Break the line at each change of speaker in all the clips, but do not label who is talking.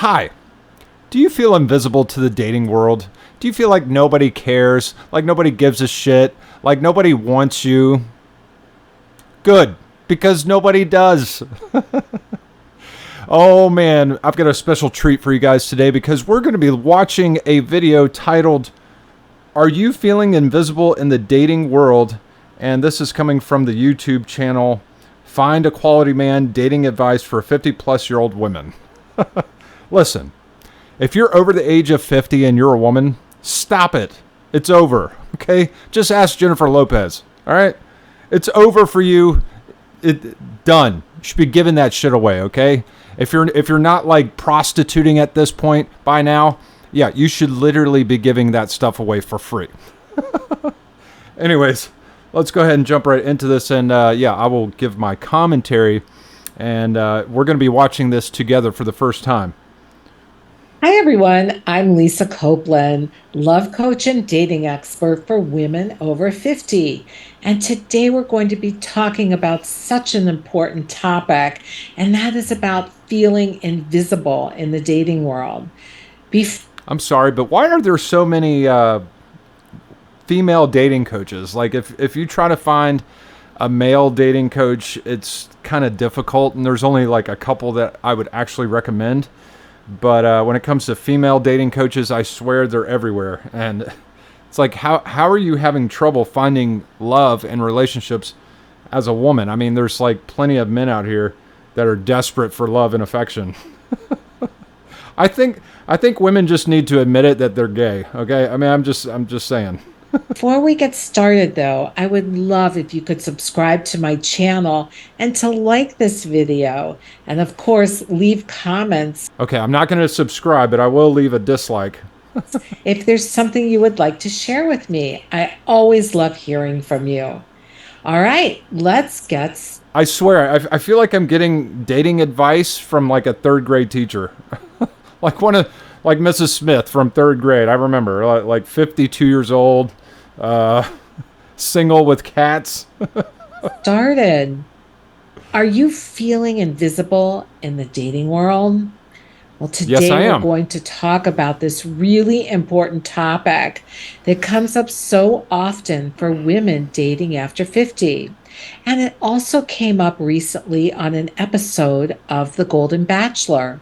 Hi. Do you feel invisible to the dating world? Do you feel like nobody cares? Like nobody gives a shit? Like nobody wants you? Good, because nobody does. Oh man, I've got a special treat for you guys today because we're going to be watching a video titled, Are You Feeling Invisible in the Dating World? And this is coming from the YouTube channel, Find a Quality Man Dating Advice for 50-plus-year-old Women. Listen, if you're over the age of 50 and you're a woman, stop it. It's over, okay? Just ask Jennifer Lopez, all right? It's over for you. Done. You should be giving that shit away, okay? If you're not like prostituting at this point by now, yeah, you should literally be giving that stuff away for free. Anyways, let's go ahead and jump right into this, and yeah, I will give my commentary, and we're going to be watching this together for the first time.
Hi, everyone. I'm Lisa Copeland, love coach and dating expert for women over 50. And today we're going to be talking about such an important topic, and that is about feeling invisible in the dating world.
I'm sorry, but why are there so many female dating coaches? Like, if you try to find a male dating coach, it's kind of difficult, and there's only like a couple that I would actually recommend. But when it comes to female dating coaches, I swear they're everywhere. And it's like, how are you having trouble finding love and relationships as a woman? I mean, there's like plenty of men out here that are desperate for love and affection. I think women just need to admit it that they're gay. Okay, I mean, I'm just saying.
Before we get started, though, I would love if you could subscribe to my channel and to like this video. And of course, leave comments
Okay, I'm not going to subscribe, but I will leave a dislike.
if there's something you would like to share with me. I always love hearing from you. All right, let's get
I swear, I feel like I'm getting dating advice from like a third grade teacher. Like Mrs. Smith from third grade. I remember, like 52 years old, single with cats.
started. Are you feeling invisible in the dating world? Well,
Yes,
today
I
we're
am.
going to talk about this really important topic that comes up so often for women dating after 50. And it also came up recently on an episode of The Golden Bachelor.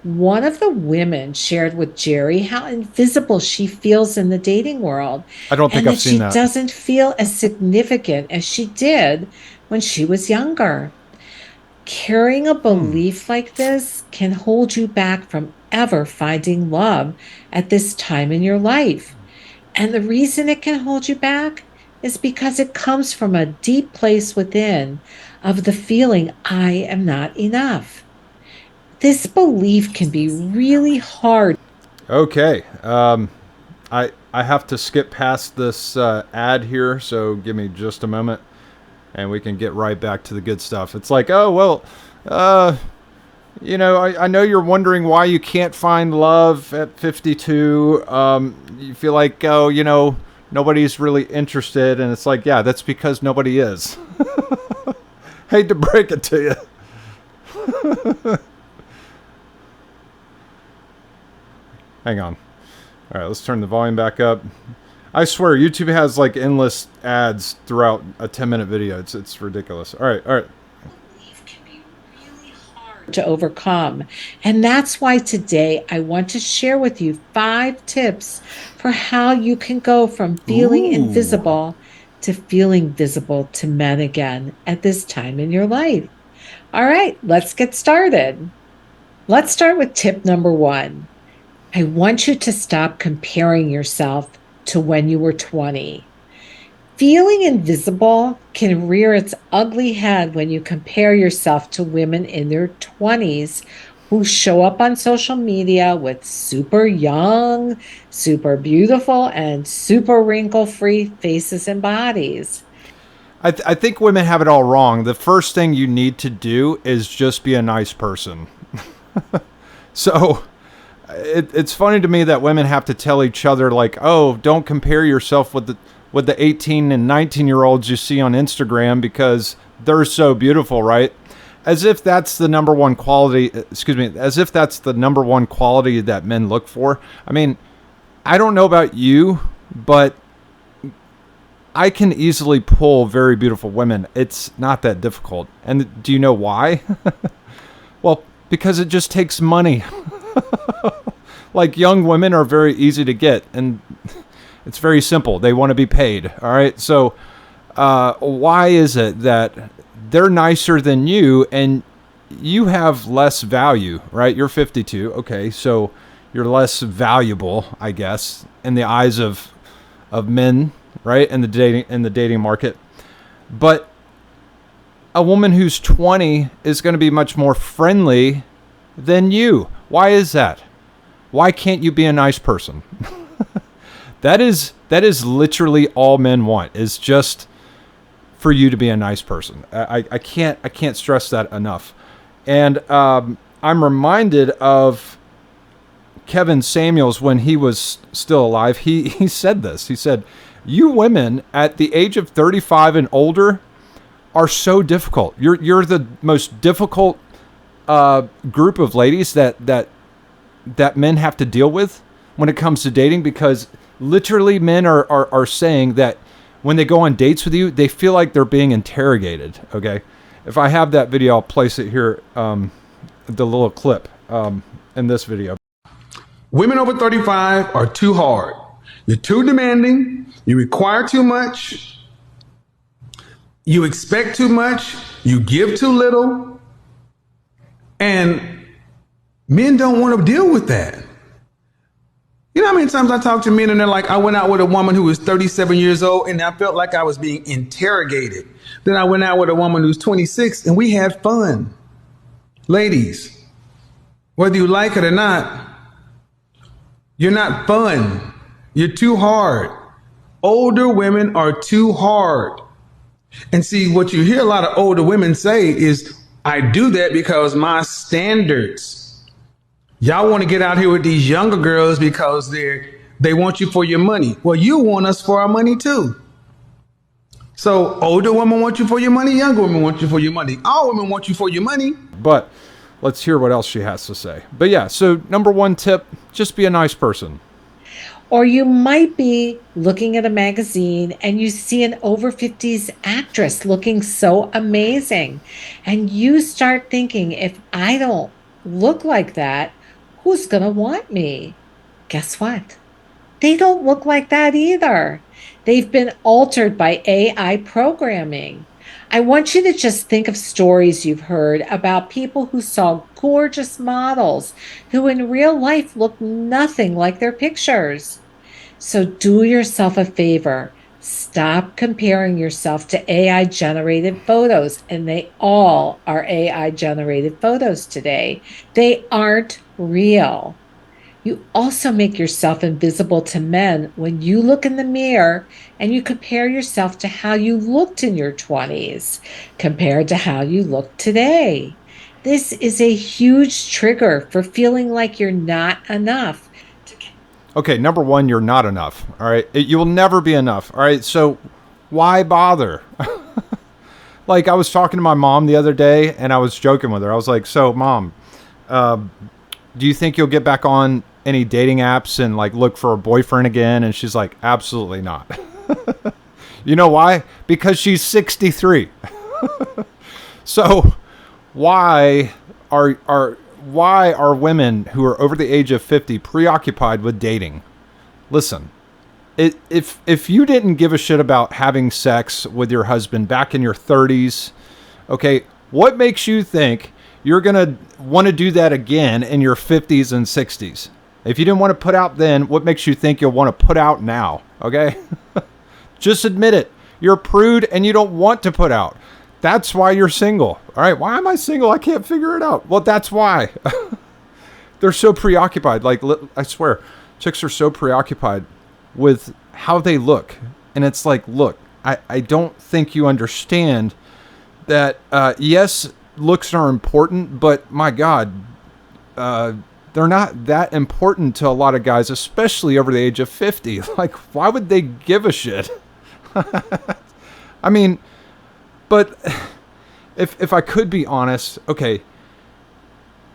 One of the women shared with Jerry how invisible she feels in the dating world
I don't think
and
I've
that
seen
she
that.
doesn't feel as significant as she did when she was younger. Carrying a
Hmm.
belief like this can hold you back from ever finding love at this time in your life. And the reason it can hold you back is because it comes from a deep place within of the feeling, I am not enough. This belief can be really hard.
Okay. I have to skip past this ad here, so give me just a moment, and we can get right back to the good stuff. It's like, oh well, uh, I know you're wondering why you can't find love at 52. You feel like, oh, nobody's really interested, and it's like, yeah, that's because nobody is. Hate to break it to you. Hang on. All right, let's turn the volume back up. I swear, YouTube has like endless ads throughout a 10-minute video. It's ridiculous. All right, all right.
Belief can be really hard to overcome. And that's why today I want to share with you 5 tips for how you can go from feeling
Ooh.
invisible to feeling visible to men again at this time in your life. All right, let's get started. Let's start with tip number 1. I want you to stop comparing yourself to when you were 20. Feeling invisible can rear its ugly head when you compare yourself to women in their 20s who show up on social media with super young, super beautiful, and super wrinkle free faces and bodies.
I think women have it all wrong. The first thing you need to do is just be a nice person. So it's funny to me that women have to tell each other like, "Oh, don't compare yourself with the 18 and 19-year-olds you see on Instagram because they're so beautiful, right?" as if that's the number one quality, excuse me, as if that's the number one quality that men look for. I mean, I don't know about you, but I can easily pull very beautiful women. It's not that difficult. And do you know why? Well, because it just takes money. Like, young women are very easy to get, and it's very simple. They want to be paid. All right. So why is it that they're nicer than you and you have less value, right? You're 52. Okay. So you're less valuable, I guess, in the eyes of men, right? In the dating market. But a woman who's 20 is going to be much more friendly than you. Why is that? Why can't you be a nice person? That is literally all men want, is just for you to be a nice person. I can't stress that enough. And I'm reminded of Kevin Samuels when he was still alive. He said this. He said, "You women at the age of 35 and older are so difficult. You're the most difficult group of ladies that men have to deal with when it comes to dating, because literally men are saying that when they go on dates with you, they feel like they're being interrogated." Okay. If I have that video, I'll place it here, the little clip in this video.
Women over 35 are too hard. You're too demanding. You require too much. You expect too much. You give too little. And men don't want to deal with that. You know how many times I talk to men and they're like, I went out with a woman who was 37 years old and I felt like I was being interrogated. Then I went out with a woman who's 26 and we had fun. Ladies, whether you like it or not, you're not fun. You're too hard. Older women are too hard. And see, what you hear a lot of older women say is, I do that because my standards. Y'all want to get out here with these younger girls because they want you for your money. Well, you want us for our money too. So older women want you for your money. Younger women want you for your money. All women want you for your money.
But let's hear what else she has to say. But yeah, so number one tip, just be a nice person.
Or you might be looking at a magazine and you see an over 50s actress looking so amazing. And you start thinking, if I don't look like that, who's going to want me? Guess what? They don't look like that either. They've been altered by AI programming. I want you to just think of stories you've heard about people who saw gorgeous models who in real life look nothing like their pictures. So do yourself a favor. Stop comparing yourself to AI generated photos. And they all are AI generated photos today. They aren't real. You also make yourself invisible to men when you look in the mirror and you compare yourself to how you looked in your 20s compared to how you look today. This is a huge trigger for feeling like you're not enough.
Okay, number one, you're not enough. All right, you'll never be enough. All right, so why bother? Like, I was talking to my mom the other day and I was joking with her. I was like, so Mom, do you think you'll get back on any dating apps and like look for a boyfriend again? And she's like, absolutely not. You know why? Because she's 63. So why are women who are over the age of 50 preoccupied with dating? Listen, if you didn't give a shit about having sex with your husband back in your 30s, okay, what makes you think you're going to want to do that again in your 50s and 60s? If you didn't want to put out then, what makes you think you'll want to put out now? Okay? Just admit it. You're a prude and you don't want to put out. That's why you're single. All right, why am I single? I can't figure it out. Well, that's why. They're so preoccupied. Like, I swear, chicks are so preoccupied with how they look. And it's like, look, I don't think you understand that, yes, looks are important, but my God, they're not that important to a lot of guys, especially over the age of 50. Like, why would they give a shit? I mean, but if I could be honest, okay,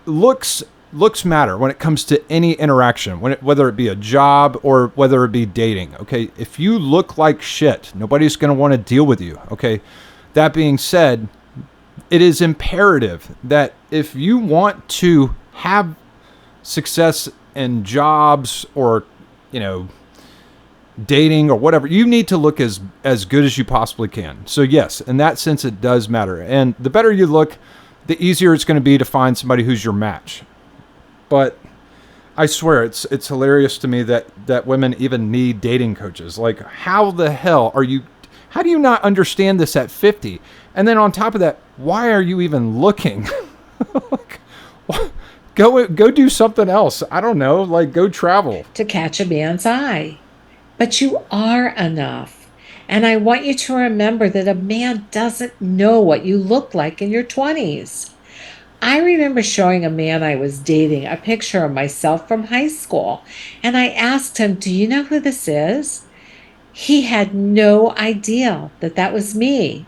looks matter when it comes to any interaction, whether it be a job or whether it be dating. Okay, if you look like shit, nobody's going to want to deal with you. Okay, that being said, it is imperative that if you want to have success in jobs or, you know, dating or whatever, you need to look as good as you possibly can. So yes, in that sense, it does matter. And the better you look, the easier it's going to be to find somebody who's your match. But I swear, it's hilarious to me that women even need dating coaches. Like, how the hell how do you not understand this at 50? And then on top of that, why are you even looking? Like, go do something else. I don't know, like go travel.
To catch a man's eye. But you are enough. And I want you to remember that a man doesn't know what you look like in your 20s. I remember showing a man I was dating a picture of myself from high school, and I asked him, "Do you know who this is?" He had no idea that that was me.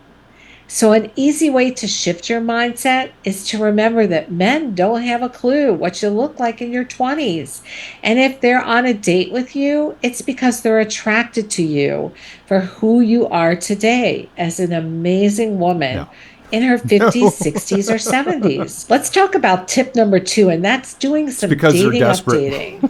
So an easy way to shift your mindset is to remember that men don't have a clue what you look like in your 20s. And if they're on a date with you, it's because they're attracted to you for who you are today as an amazing woman.
No.
In her 50s, 60s, or 70s. Let's talk about tip number 2, and that's doing some dating updating.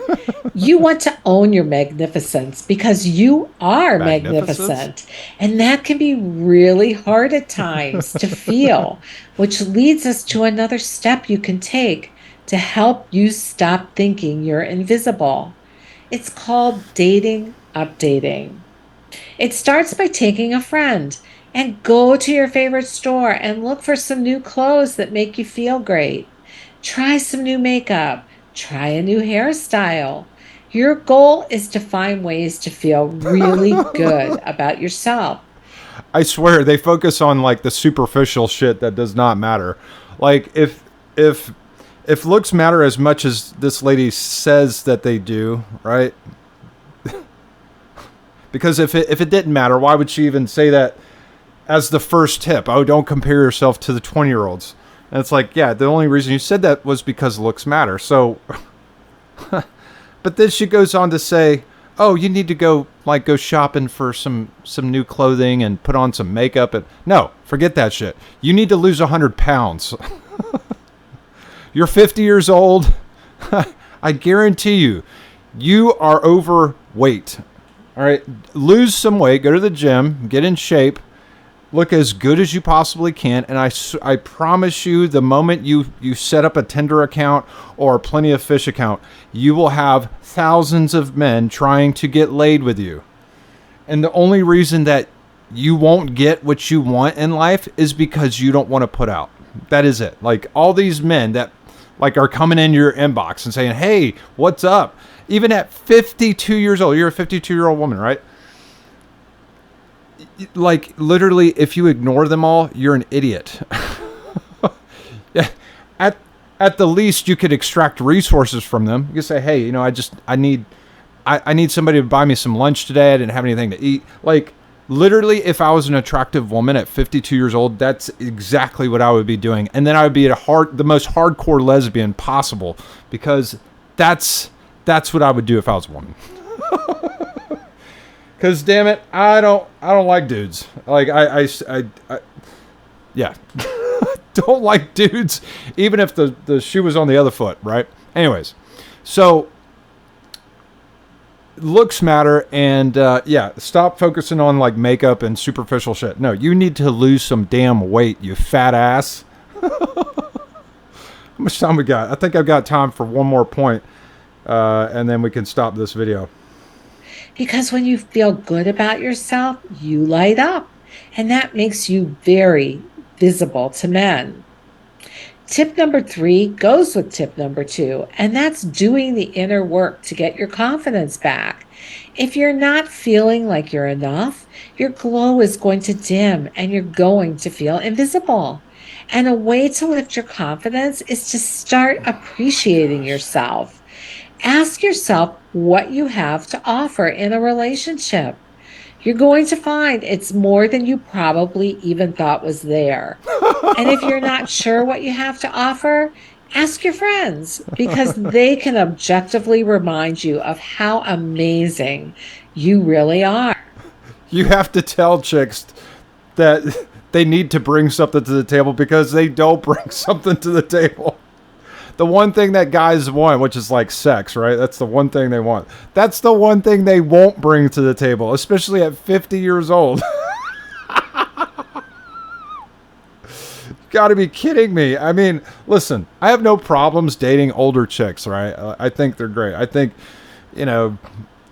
You want to own your magnificence because you are magnificent. And that can be really hard at times to feel, which leads us to another step you can take to help you stop thinking you're invisible. It's called dating updating. It starts by taking a friend and go to your favorite store and look for some new clothes that make you feel great. Try some new makeup. Try a new hairstyle. Your goal is to find ways to feel really good about yourself.
I swear they focus on like the superficial shit that does not matter. Like if looks matter as much as this lady says that they do, right? Because if it didn't matter, why would she even say that as the first tip? Oh, don't compare yourself to the 20-year-olds. And it's like, yeah, the only reason you said that was because looks matter. So, but then she goes on to say, oh, you need to go shopping for some new clothing and put on some makeup. And no, forget that shit. You need to lose 100 pounds. You're 50 years old. I guarantee you are overweight. All right, lose some weight, go to the gym, get in shape, look as good as you possibly can, and I promise you, the moment you set up a Tinder account or a Plenty of Fish account, you will have thousands of men trying to get laid with you. And the only reason that you won't get what you want in life is because you don't want to put out. That is it. Like all these men that like are coming in your inbox and saying, hey, what's up? Even at 52 years old, you're a 52-year-old woman, right? Like literally, if you ignore them all, you're an idiot. At the least, you could extract resources from them. You could say, hey, you know, I need somebody to buy me some lunch today. I didn't have anything to eat. Like literally, if I was an attractive woman at 52 years old, that's exactly what I would be doing. And then I would be the most hardcore lesbian possible, because that's what I would do if I was a woman. Because damn it, I don't like dudes. Like I yeah, don't like dudes, even if the shoe was on the other foot, right? Anyways, so looks matter, and yeah, stop focusing on like makeup and superficial shit. No, you need to lose some damn weight, you fat ass. How much time we got? I think I've got time for one more point. And then we can stop this video.
Because when you feel good about yourself, you light up. And that makes you very visible to men. Tip number 3 goes with tip number 2, and that's doing the inner work to get your confidence back. If you're not feeling like you're enough, your glow is going to dim and you're going to feel invisible. And a way to lift your confidence is to start appreciating yourself. Ask yourself what you have to offer in a relationship. you're going to find it's more than you probably even thought was there. And if you're not sure what you have to offer, ask your friends because they can objectively remind you of how amazing you really are.
You have to tell chicks that they need to bring something to the table because they don't bring something to the table. The one thing that guys want, which is like sex, right? That's the one thing they want. That's the one thing they won't bring to the table, especially at 50 years old. Got to be kidding me. I mean, listen, I have no problems dating older chicks, right? I think they're great. I think, you know,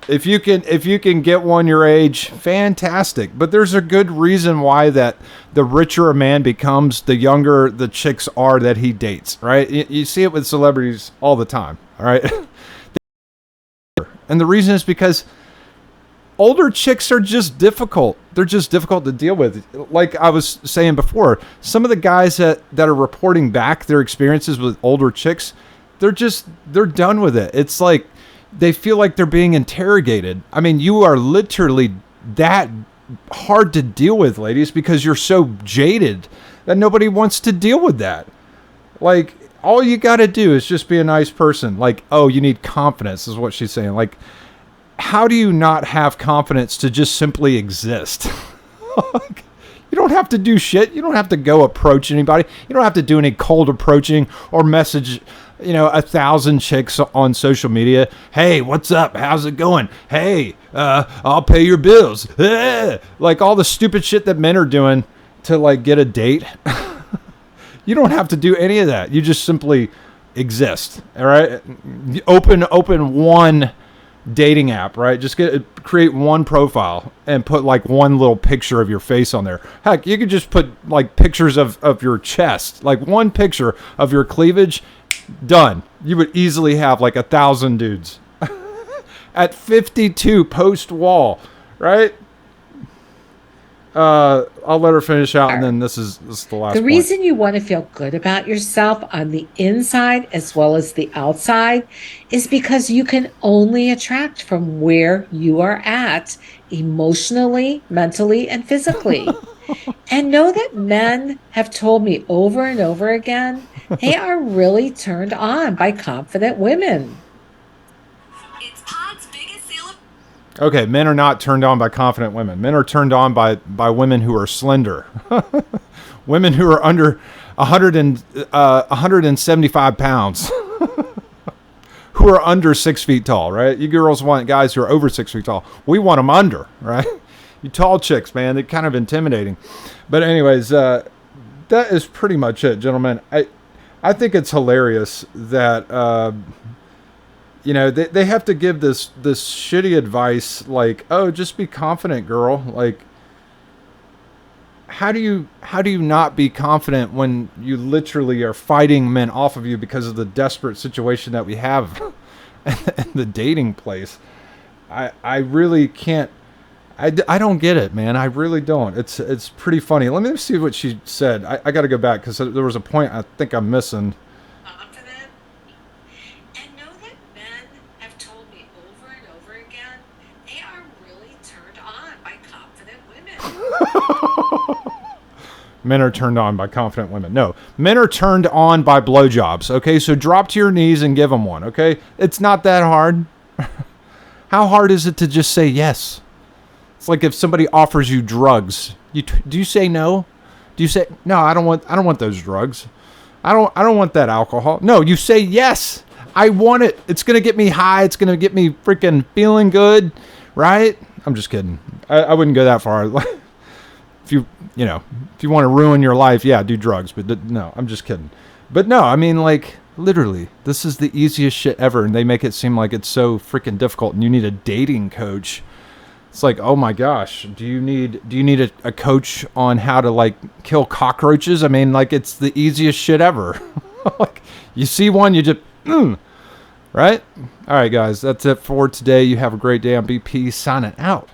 if you can get one your age, fantastic. But there's a good reason why that the richer a man becomes, the younger the chicks are that he dates, right? You see it with celebrities all the time, all right? And the reason is because older chicks are just difficult. They're just difficult to deal with. Like I was saying before, some of the guys that are reporting back their experiences with older chicks, they're done with it. It's like they feel like they're being interrogated. I mean, you are literally that hard to deal with, ladies, because you're so jaded that nobody wants to deal with that. Like, all you got to do is just be a nice person. Like, oh, you need confidence is what she's saying. Like, how do you not have confidence to just simply exist? You don't have to do shit. You don't have to go approach anybody. You don't have to do any cold approaching or message, 1,000 chicks on social media. Hey, what's up? How's it going? Hey, I'll pay your bills. Like all the stupid shit that men are doing to like get a date. You don't have to do any of that. You just simply exist. All right. Open one dating app, right? Just create one profile and put like one little picture of your face on there. Heck, you could just put like pictures of your chest, like one picture of your cleavage. Done. You would easily have like 1,000 dudes at 52 post wall, right? I'll let her finish out, and then this is the last.
The
point.
reason you want to feel good about yourself on the inside as well as the outside is because you can only attract from where you are at emotionally, mentally, and physically. And know that men have told me over and over again, they are really turned on by confident women.
It's Pod's biggest seal of...
Okay, men are not turned on by confident women. Men are turned on by women who are slender. Women who are under 175 pounds. Who are under 6 feet tall, right? You girls want guys who are over 6 feet tall. We want them under, right? You tall chicks, man, they're kind of intimidating. But anyways, that is pretty much it, gentlemen. I think it's hilarious that they have to give this shitty advice like, oh, just be confident, girl. Like, how do you not be confident when you literally are fighting men off of you because of the desperate situation that we have in the dating place? I really can't. I don't get it, man. I really don't. It's pretty funny. Let me see what she said. I got to go back because there was a point I think I'm missing.
Confident. And know that men have told me over and over again, they are really turned on by confident women.
Men are turned on by confident women. No, men are turned on by blowjobs. Okay, so drop to your knees and give them one. Okay, it's not that hard. How hard is it to just say yes? It's like if somebody offers you drugs, do you say no? Do you say no? I don't want those drugs. I don't want that alcohol. No, you say yes. I want it. It's gonna get me high. It's gonna get me freaking feeling good, right? I'm just kidding. I wouldn't go that far. If you want to ruin your life, yeah, do drugs. But no, I'm just kidding. But no, I mean, like, literally, this is the easiest shit ever, and they make it seem like it's so freaking difficult, and you need a dating coach. It's like, oh my gosh, do you need a coach on how to like kill cockroaches? I mean, like, it's the easiest shit ever. Like, you see one, you just, right? All right, guys, that's it for today. You have a great day. I'm BP signing out.